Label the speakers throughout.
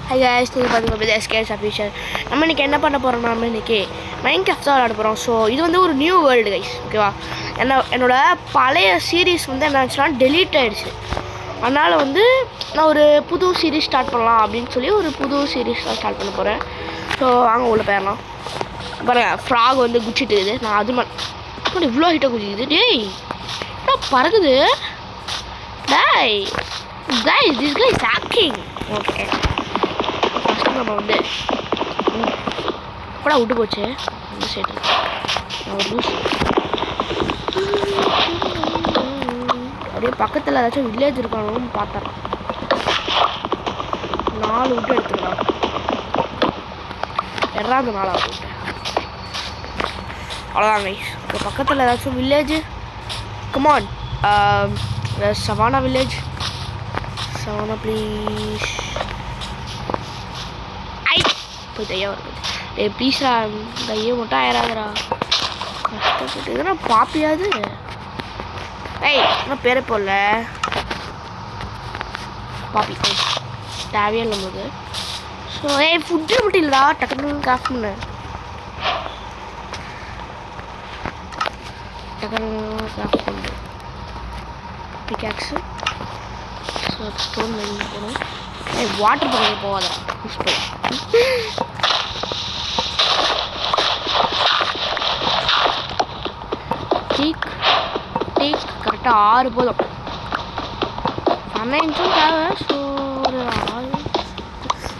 Speaker 1: Hi guys, நீங்கள் பார்த்துக்கோங்க SKS official. நம்ம இன்றைக்கி என்ன பண்ண போகிறோம்னா, நம்ம இன்றைக்கி மைன்கிராஃப்ட் தான் விளையாட போகிறோம். ஸோ இது வந்து ஒரு நியூ வேர்ல்டு கைஸ், ஓகேவா? என்னோடய பழைய சீரீஸ் வந்து என்ன ஆச்சுன்னா டெலீட் ஆகிடுச்சு. அதனால் வந்து நான் ஒரு புது சீரீஸ் ஸ்டார்ட் பண்ணலாம் அப்படின்னு சொல்லி ஒரு புது சீரீஸ் தான் ஸ்டார்ட் பண்ண போகிறேன். ஸோ அங்கே உள்ள போயிடலாம். பாருங்கள், ஃப்ராக் வந்து குச்சிட்டு இருக்குது. நான் அது மட்டும் இவ்வளோ ஹைட்டாக குச்சிக்குது. டேய் என்ன பறகுது? டேய் guys, this guy is hacking. Okay, நம்ம வந்து கூட விட்டு போச்சு இந்த சைடு. ஒரு லூஸ் அப்படியே பக்கத்தில் ஏதாச்சும் வில்லேஜ் இருக்கானு பார்த்தேன். 4 விட்டு எடுத்துக்கலாம். எறாந்து 4 விட்டு அவ்வளோதான் கைஸ். இப்போ பக்கத்தில் ஏதாச்சும் village, come on, savannah village, savannah please. போய் தையா வருது. ப்ளீஸ்ரா, கையை மட்டும் ஆயிராதரா, கஷ்டப்பட்டு இதுனா பாப்பியாது. ஏய் இன்னும் பேரை போடல பாப்பி, தேவையே இல்லை நமக்கு. ஸோ ஃபுட்டு மட்டும் இல்லைடா, டக்குனு கிராஃப்ட் பண்ணு, டக்குனு கிராஃப்ட் பண்ணு. பிக்காக்ஸு, ஸோ ஸ்டோன் மைனிங் போகணும். வாட்டர் பக்கம் போகாதா, யூஸ் பண்ண. டீக் கரெக்டாக 6 போதும். 15 தேவை. ஸோ ஒரு 6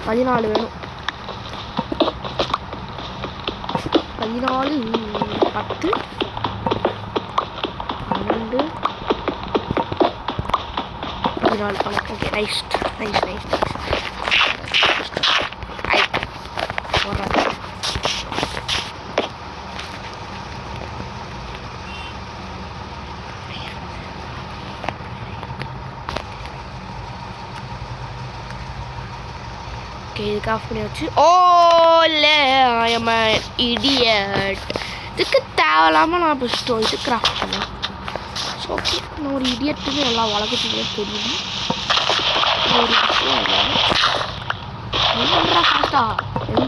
Speaker 1: 14 வேணும். 14 10 12 14. Okay, nice nice nice nice. இது கிராஃப்ட் பண்ணி வச்சு. ஓ இல்லை, ஐ எம் இடியட். இதுக்கு தேவையில்லாமல் நான் இப்போ இது கிராஃப்ட் பண்ணேன். ஸோ ஓகே, நான் ஒரு இடியட்டுன்னு எல்லா உலகத்துக்குமே தெரியும். ஒரு விஷயம் இல்லை, ஃபாஸ்ட்டா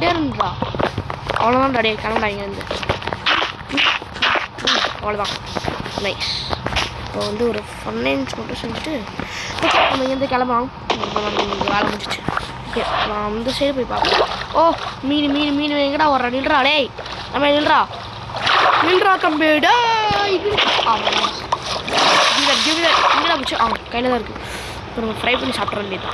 Speaker 1: 2 அவ்வளோதான். ரெடியாக கிளம்பா இங்கேருந்து. அவ்வளோதான், நைஸ். இப்போ வந்து ஒரு ஃபன்னைன்ஸ் மட்டும் செஞ்சுட்டு ஓகே நம்ம இங்கேருந்து கிளம்பலாம். வேலை முடிச்சிச்சு. ஓகே, நான் இந்த சைடு போய் பார்ப்பேன். ஓ மீன் மீன் மீன் எங்கடா வர்றா? நில்றா டேய், நம்ம நில்றா நில்றா தம்பிடா. இங்கடா பிடிச்சி கையில் தான் இருக்குது. இப்போ நம்ம ஃப்ரை பண்ணி சாப்பிட்ற வேண்டியது.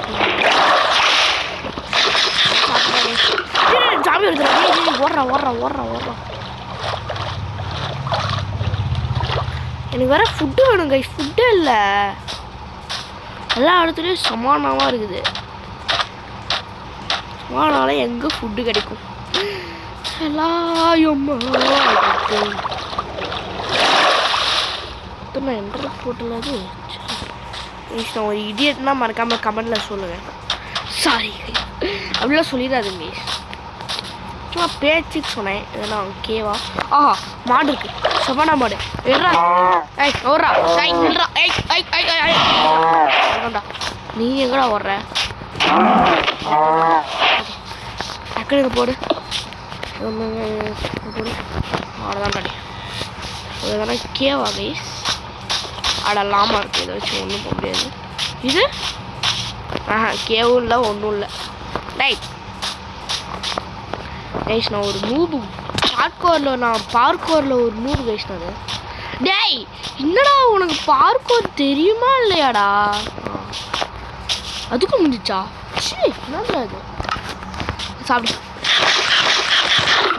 Speaker 1: சாமி வருதுடா, ஓடுறா ஓடுறா ஓடுறா ஓடுறா. எனக்கு வேறு ஃபுட்டு வேணும் கைஸ். ஃபுட்டே இல்லை, எல்லா இடத்துலையும் சமானமாக இருக்குது. சமானால எங்கே ஃபுட்டு கிடைக்கும்? எல்லாம் நான் என்ற போட்டல அது. நான் ஒரு இடியட்னா மறக்காமல் கமெண்டில் சொல்லுங்கள். சாரி அப்படிலாம் சொல்லிடாதுங்க, சும்மா பேச்சுக்கு சொன்னேன். இதெல்லாம் ஓகேவா? ஆஹா, மாடு இருக்கு, சவானா மாடு. எட்ரா ஏய் ஓடுறா, நில்றா. நீ எங்கடா ஓடுற? டக்குனு போடு போடு. அவ்வளோதான் டாடி. இதெல்லாம் கேவா கைஸ்? அடலாமா இருக்குது, இதை வச்சு ஒன்றும் போக முடியாது. இது கேவும் இல்லை, ஒன்றும் இல்லை. ரைட் கைஸ், நான் ஒரு மூபு பார்க்கோரில் ஒரு மூபு கைஸ். நான் டேய் என்னடா உனக்கு பார்க்கோர் தெரியுமா இல்லையாடா? அதுக்கும் முடிச்சா? சரி என்னடா அது? சாப்பிடு.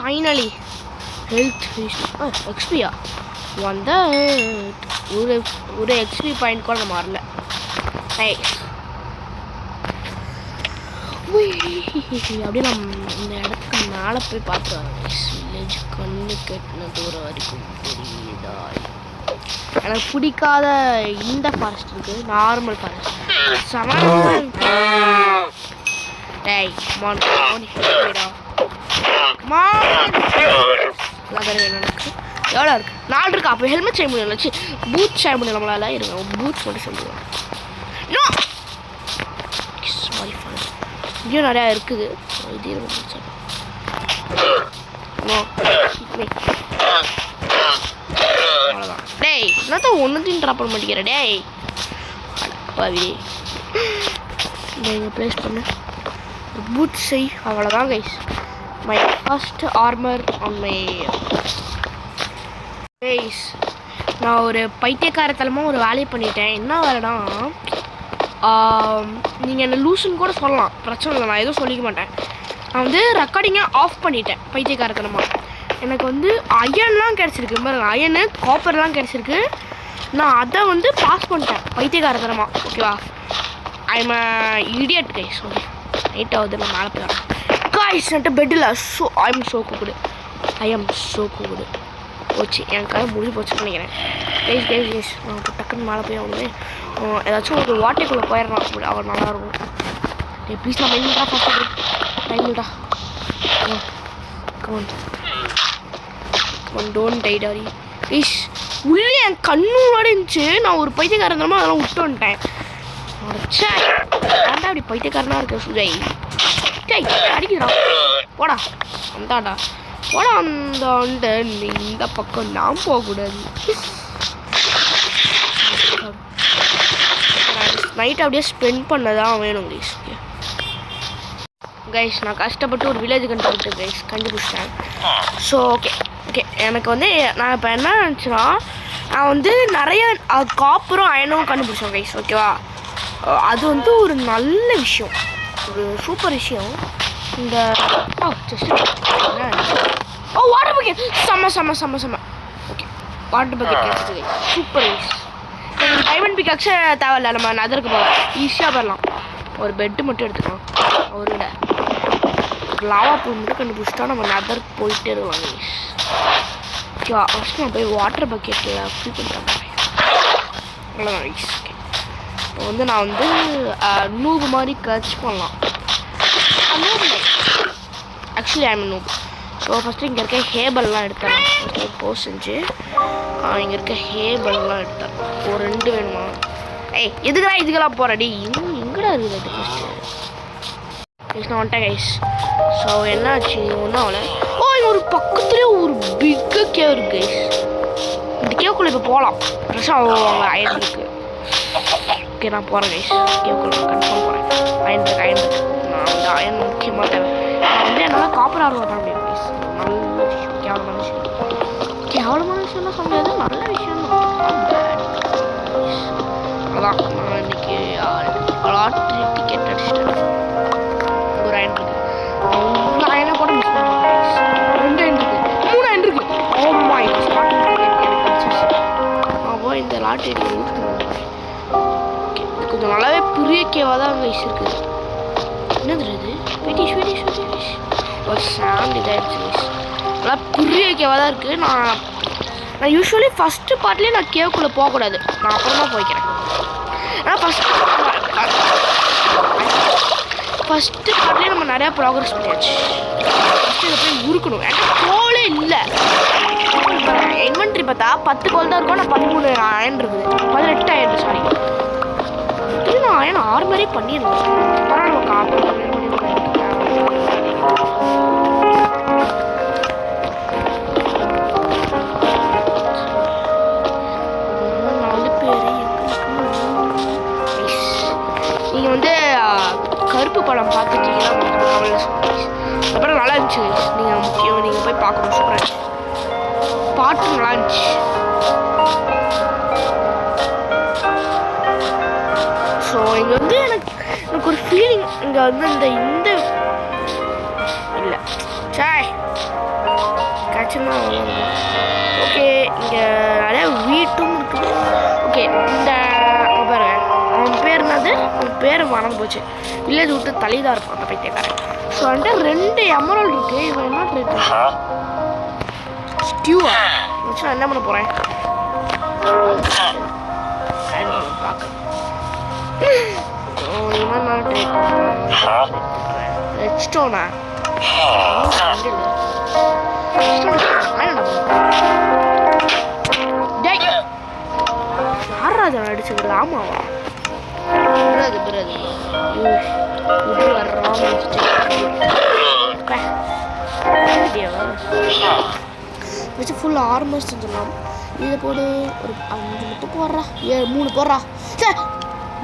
Speaker 1: ஃபைனலி ஹெல்த் எக்ஸ்பியா வந்த ஒரு எக்ஸ்பி பாயிண்ட் கூட நம்ம வரல. அப்படியே நம்ம இந்த இடத்துக்கு மேலே போய் பார்த்துருவாங்க. வில்லேஜ் கண்ணு கட்டின தூரம் வரைக்கும் தெரியுதா? எனக்கு பிடிக்காத இந்த ஃபாரஸ்ட் இருக்குது, நார்மல் ஃபாரஸ்ட். டேய் மான் போய்டா மான். எனக்கு எவ்வளோ இருக்குது? 4 இருக்கா? அப்போ ஹெல்மெட் செய்ய முடியல, பூத் செய்ய முடியல நம்மளால. இருங்க, பூத் மட்டும் செஞ்சுருவோம். நோ சாரி ஃபார் இங்கேயும் நிறையா இருக்குது. இது அவ்வளோதான். டேய் என்னத்தான் ஒன்றுத்தையும் ட்ராப் பண்ண மாட்டேங்கிற டேய். அடப்பாவி இங்கே ப்ளேஸ் பண்ணு. பூட் செய். அவ்வளோதான் guys. My first armour on my guys. நான் ஒரு பைத்தியக்காரத்தனமாக ஒரு வேலையை பண்ணிட்டேன். என்ன வேலைனா, நீங்கள் என்ன லூசுன்னு கூட சொல்லலாம், பிரச்சனை இல்லை, நான் எதுவும் சொல்லிக்க மாட்டேன். நான் வந்து ரெக்கார்டிங்கை ஆஃப் பண்ணிட்டேன் பைத்தியக்காரத்தனமாக. எனக்கு வந்து அயன்லாம் கிடச்சிருக்கு பாருங்க, அயனு காப்பர்லாம் கிடச்சிருக்கு. நான் அதை வந்து பாஸ் பண்ணிட்டேன் பைத்தியக்காரத்தனமாக. ஓகேவா? I am idiot guys. Okay night ஆகுது, நான் மேலே போயிடறேன் கைஸ். என்கிட்ட பெட்டில் ஐ எம் ஸோ கூகுடு போச்சு. என் கதை முடிஞ்சு போச்சுன்னு நினைக்கிறேன் கைஸ். நான் இப்போ டக்குன்னு மேலே போய் அவனு ஏதாச்சும் ஒரு வாட்டைக்குள்ளே போயிடறான், அப்படி அவர் நல்லாயிருக்கும். ப்ளீஸ் நான் மைண்ட் பண்ணுறா, ஃபஸ்ட்டு டைம்டா. கமான் டோன்ட் டை டாரி ப்ளீஸ். உள்ளே என் கண்ணூரோடு இருந்துச்சு. நான் ஒரு பைத்தியக்காரந்தமாக அதெல்லாம் விட்டு வந்துட்டேன். அடிச்சா ஏன்டா அப்படி பைத்தியக்காரனாக இருக்க சுஜய்? டேய் அடிக்கிறா போடா, வந்தாடா போடா. அந்த இந்த பக்கம் நான் போகக்கூடாது. நைட் அப்படியே ஸ்பெண்ட் பண்ணதான் வேணும் கைஸ். கைஸ் நான் கஷ்டப்பட்டு ஒரு வில்லேஜ் கண்டுபிடிச்சிட்டேன். ஸோ ஓகே எனக்கு வந்து நான் இப்போ என்ன நினச்சேன்னா, நான் வந்து நிறைய காப்பரும் அயனும் கண்டுபிடிச்சேன் கைஸ். ஓகேவா? அது வந்து ஒரு நல்ல விஷயம், ஒரு சூப்பர் விஷயம். இந்த வாட்டர் பக்கெட் செம்ம. ஓகே வாட்டர் பக்கெட் கிடைச்சது சூப்பர் கைஸ். டைமண்ட் பிக்காக்ஸே தேவையில்ல, நம்ம நதருக்கு போகலாம், ஈஸியாக போயிடலாம். ஒரு பெட்டு மட்டும் எடுத்துக்கலாம். ஒரு விட லாவா பூல் மட்டும் கண்டுபிடிச்சிட்டா நம்ம நதருக்கு போயிட்டே இருக்கலாம் கைஸ். ஓகேவா? ஃபஸ்ட்டு நான் போய் வாட்டர் பக்கெட்டில் ஃபில் பண்ணிட்டேன். அவ்வளோதான் கைஸ். இப்போ வந்து நான் வந்து நூபு மாதிரி கச் பண்ணலாம். ஆக்சுவலி ஐம் நூபு. ஸோ ஃபஸ்ட்டு இங்கே இருக்க ஹேபல்லாம் எடுத்துடலாம். ஃபஸ்ட்டு போஸ் செஞ்சு இங்கே இருக்க ஹேபல்லாம் எடுத்தேன். ஒரு 2 வேணுமா? ஏய் இதுக்கெல்லாம் போகிறடி எங்கடா இருக்குது அது ஃபஸ்ட்டு கைஸ். நான் வந்துட்டேன் கைஸ். ஸோ என்ன ஆச்சு, ஒன்றும் ஆகலை. இங்கே ஒரு பக்கத்துலேயே ஒரு பிக்கு கேவ் இருக்குது கைஸ். இந்த கேவுக்குள்ளே இப்போ போகலாம். ப்ரெஷ்ஷாக அங்கே அயன் இருக்குது. ஓகே நான் போகிறேன் கைஸ். கேவுக்குள்ளே கன்ஃபார்ம் போகிறேன். அயன் இருக்கு. நான் வந்து அயன் முக்கியமாக தேவை. நான் வந்து என்னால் காப்பர் ஆர்வம் பண்ண முடியும் கைஸ். நல்ல விஷயம், கேவலமான விஷயம்னா சொல்ல முடியாது, நல்ல விஷயம் தான். அதான் நான் இன்னைக்கு லாட்ரி டிக்கெட் அடிச்சிட்டேன். ஒரு அயன் இருக்குது. அயனை கூட மிஸ் பண்ணுவேன். 2 அயன் இருக்குது, 3 அயன் இருக்குது. ஓமா இது ஸ்டார்டிங் டிக்கெட் எனக்கு அடிச்சிச்சு. அப்போ இந்த லாட்ரி டிக்கெட் யூஸ் பண்ணுவேன். ஓகே இது கொஞ்சம் நல்லாவே பெரிய கேவாக தான் கைஸ் இருக்குது. என்னது இது? வெயிட்டிஷ் ஒரு சாண்ட் இதாகிடுச்சு கைஸ். நல்லா பெரிய கேவாக தான் இருக்குது. நான் யூஸ்வலி ஃபஸ்ட்டு பார்ட்லேயே நான் கேவுக்குள்ளே போகக்கூடாது, நான் அப்புறமா போய்க்கிறேன். ஆனால் ஃபஸ்ட்டு பார்ட்லேயே நம்ம நிறையா ப்ராக்ரஸ் பண்ணியாச்சு. ஃபஸ்ட்டு இதை போய் உருக்கணும். எனக்கு கோலே இல்லை. இன்வென்ட்ரி பார்த்தா 10 கோல் தான் இருக்கும். நான் 13 அயன் இருக்குது, 18 அயன் சாரி. இது நான் அயன் 6 மாதிரியே பண்ணிடுவேன். அப்புறம் நம்ம காப்பி நீங்கள் வந்து கருப்பு படம் பார்த்துட்டீங்கன்னா கவலை சொல்லுங்க. அப்புறம் நல்லா இருந்துச்சு நீங்கள் முக்கியம், நீங்கள் போய் பார்க்கணும். சூப்பராக இருந்துச்சு, பாட்டு நல்லா இருந்துச்சு. ஸோ இங்கே வந்து எனக்கு ஒரு ஃபீலிங், இங்கே வந்து இந்த இல்லை சாய் கட்சினா ஓகே. இங்கே நிறையா வீட்டும் இருக்குது. ஓகே இந்த பாருங்க, அவன் பேர் என்னது, அவன் பேர் மறந்து போச்சு. வில்லேஜ் விட்டு தலிதான் இருப்பான் அந்த பைத்தியக்காரன். ஸோ வந்துட்டு 2 எமரல் இருக்குது. இவன் என்ன ட்ரீட் ஸ்டியூவா வச்சு நான் என்ன பண்ண போகிறேன் பார்க்க. இவன் நான் ட்ரீட் ரெட் ஸ்டோனா யாராவது அடிச்சுக்கிறது? ஆமாவா அது இப்படி வர்றோம் வச்சு ஃபுல் ஆர்மர் செஞ்சிடலாம். இதை போடு ஒரு 5 மட்டும் போடுறா 3 போடுறா சார்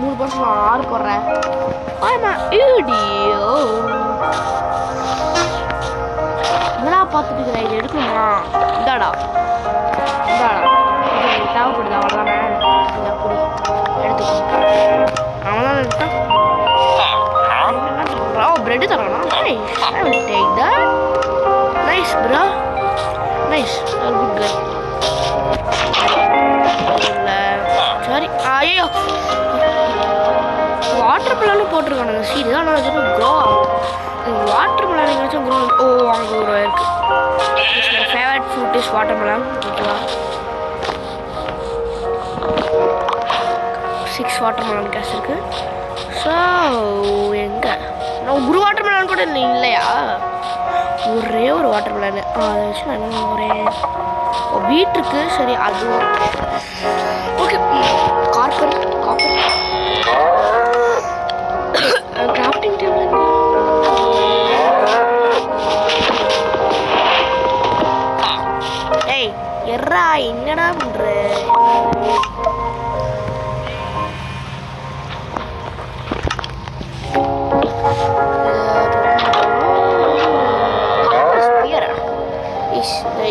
Speaker 1: 3 போட சொல்லலாம் 6 போடுறேன். ஆமாம் ஈடியோ என்னடா பார்த்துட்டு இருக்கிறேன் இது எடுக்கணுமா இந்தாடா தேவைப்படுது அவ்வளோதானே இந்த அப்படி எடுத்துக்கோ அவன் எடுத்தான் bread tarana nice I will take that nice bro nice good girl இல்லை சரி ஐயோ வாட்டர் மெலனும் போட்டிருக்கானுங்க சீரியஸ் ஆனால் அது க்ரோ ஆகும் வாட்டர் மெலன் எங்கேயாச்சும் க்ரோ ஓ அங்கே ஒரு இருக்குது favourite fruit is water melon ஓகேவா 6 வாட்டர் மெலன் கேஸ் இருக்குது. ஸோ எங்கே நான் ஒரு வாட்டர் மெலன் கூட இல்லையா ஒரே ஒரு வாட்டர் மெலன் அதை வச்சு நான் என்ன வாங்குறேன் வீட்டுக்கு சரி அதுவும் ஓகே காப்பர் கிராஃப்டிங் டேபிள் ஏய் எர்ரா என்னடா பண்ற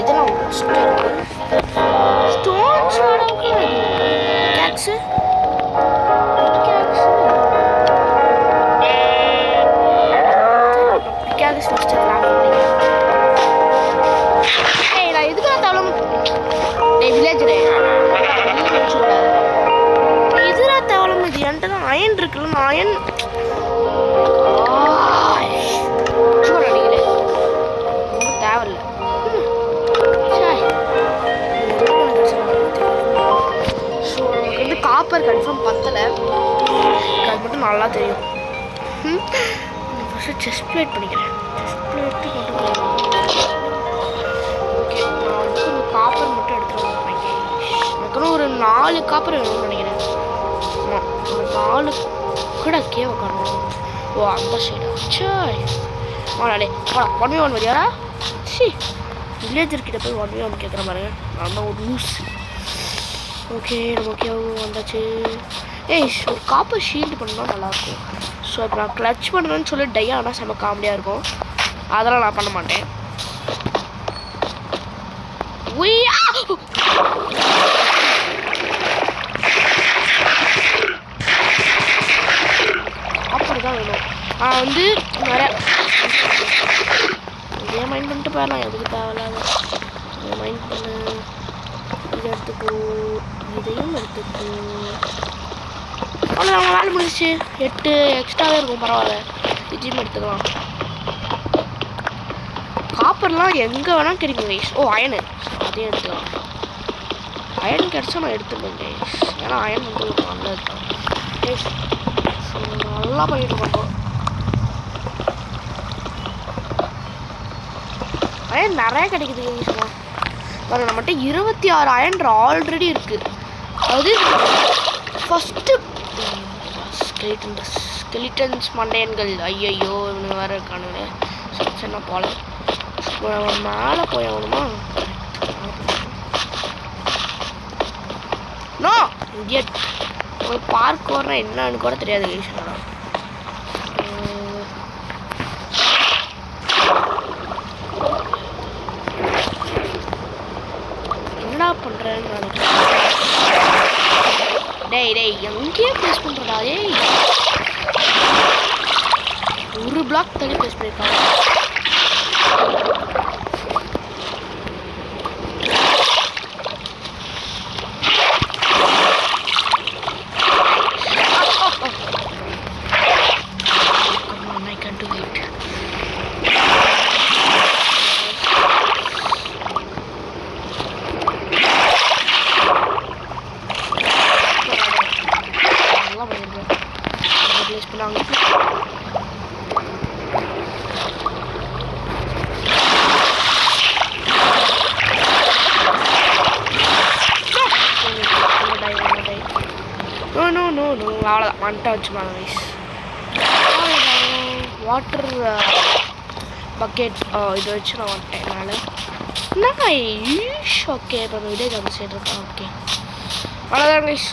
Speaker 1: இதெல்லாம் ஸ்டோன்ஸ் கேக்ஸு நான் எதுக்கு தவளம் வில்லேஜ் இதுரா தவளம் இது என்கிட்ட தான் அயன் இருக்குல்ல நான் அயன் அடிக்கிறேன் தேவையில்லை ஸோ நமக்கு வந்து காப்பர் கன்ஃபார்ம் பத்தலை அது மட்டும் நல்லா தெரியும். ஃபஸ்ட்டு செஸ்ட் பிளேட் பண்ணிக்கிறேன் செஸ்ட் பிளேட்டு மட்டும் ஓகே நான் வந்து இந்த காப்பர் மட்டும் எடுத்துகிட்டு வந்துடுறேன். எனக்கு ஒரு 4 காப்பர் வேணும்னு நினைக்கிறேன். ஆமாம் ஒரு 4 கூட கேவ காணும். ஓ அந்த சைடா சாய் வாடே வா 1v1 வரியாடா சி வில்லேஜர்கிட்ட போய் 1v1 கேட்குற பாருங்க நான் தான் ஒரு லூஸ். ஓகே நம்ம ஓகே வந்தாச்சு. ஏய் ஒரு காப்பர் ஷீல்டு பண்ணால் நல்லாயிருக்கும். ஸோ இப்போ நான் கிளச் பண்ணுறேன்னு சொல்லி டையா ஆனால் செம்ம காமெடியாக இருக்கும். அதெல்லாம் நான் பண்ண மாட்டேன். காப்பர் தான் வேணும். வந்து நிறைய இதே மைண்ட் பண்ணிட்டு போயிடலாம் எதுக்கு தேவையில்லாத மைண்ட் பண்ணு. இதை எடுத்துக்கோ இதையும் எடுத்துக்கோ அவ்வளோ அவங்க வேலை முடிஞ்சிச்சு. 8 எக்ஸ்ட்ராவே இருக்கும் பரவாயில்ல இதையும் எடுத்துக்கலாம். காப்பர்லாம் எங்கே வேணால் கிடைக்கும் கைஸ். ஓ அயனு அதையும் எடுத்துக்கலாம். அயன் கிடச்சா நான் எடுத்துப்பேன் கைஸ் ஏன்னா அயன் வந்து ஒரு நல்லது தான் கைஸ். ஸோ நல்லா பண்ணிட்டு இருக்கோம். அயன் நிறைய கிடைக்குது கைஸ்மா பாருங்க நம்மகிட்ட 26 அயன் ஆல்ரெடி இருக்குது. அதாவது ஃபஸ்ட்டு ஸ்கெலிட்டன்ஸ் மண்டையன்கள் ஐயையோ இவனு வேறு இருக்கானுங்க சின்ன போல மேலே போய் ஆகணுமா நோ இங்கே பார்க் வரனா என்னன்னு கூட தெரியாது கைஷனா. என்னடா பண்ணுறேன்னு நினைக்கிறேன். டேய் எங்கேயே ப்ளேஸ் பண்ணுறடா டேய் ஒரு பிளாக் தள்ளி ப்ளேஸ் பண்ணியிருக்காங்க. அவ்வளோதான் வந்துட்டு வச்சுப்பாங்க கைஸ். வாட்டர் பக்கெட் இதை வச்சு நான் வந்துட்டேன் என்னால். நைஸ். ஓகே இப்போ அந்த வில்லேஜ் அந்த சைடு இருக்கேன். ஓகே அவ்வளோதான் கைஸ்,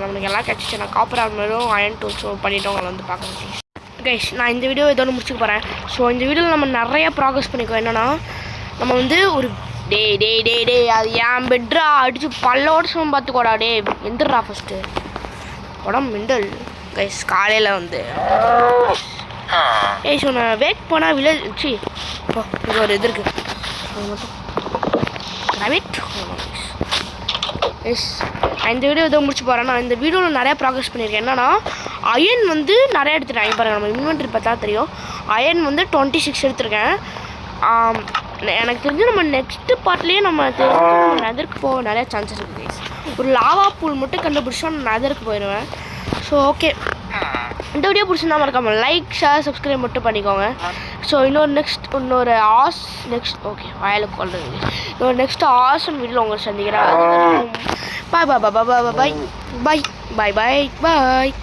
Speaker 1: நம்மளுக்கு எல்லாம் கிடச்சிச்சு. நான் காப்பர் ஆர்மரும் அயன் டூல்ஸும் பண்ணிவிட்டோம். உங்களை வந்து பார்க்கணும் கைஸ். கைஸ் நான் இந்த வீடியோ இதோட முடிச்சுக்க போகிறேன். ஸோ இந்த வீடியோவில் நம்ம நிறையா ப்ராக்ரஸ் பண்ணிக்கோ. என்னென்னா நம்ம வந்து ஒரு டே அது ஏன் பெட்ரா அடித்து பல்லோட பார்த்துக்கோடா. எந்திரா ஃபஸ்ட்டு உடம்பு மிண்டல் கைஸ். காலையில் வந்து ஸோ நான் வேக் போனால் வில்லேஜ் சி இது ஒரு இது இருக்குது மட்டும் ரவிட் எஸ். நான் இந்த வீடியோ இதை முடிச்சு போகிறேன். நான் இந்த வீடியோவில் நிறையா ப்ராக்ரஸ் பண்ணியிருக்கேன். என்னன்னா அயன் வந்து நிறையா எடுத்துட்டேன். பாருங்கள் நம்ம இன்வென்ட்ரி பார்த்தா தெரியும். அயன் வந்து 26 எடுத்திருக்கேன். எனக்கு தெரிஞ்சு நம்ம நெக்ஸ்ட்டு பார்ட்லேயே நம்ம நெதருக்கு போக நிறையா சான்சஸ் இருக்குது கைஸ். ஒரு லாவா பூல் மட்டும் கண்டுபிடிச்சோம் நான் நெதருக்கு போயிடுவேன். ஸோ ஓகே இந்த வீடியோ பிடிச்சிருந்தா மறக்காமல் லைக் ஷேர் சப்ஸ்கிரைப் மட்டும் பண்ணிக்கோங்க. ஸோ இன்னொரு ஓகே வயலுக்கு கொள்ளுங்க. இன்னொரு நெக்ஸ்ட் ஆசன் வீடியோவில் உங்களை சந்திக்கிறேன். பாய் பாய் பாய் பாய் பாய் பாய் பாய் பாய் பாய்.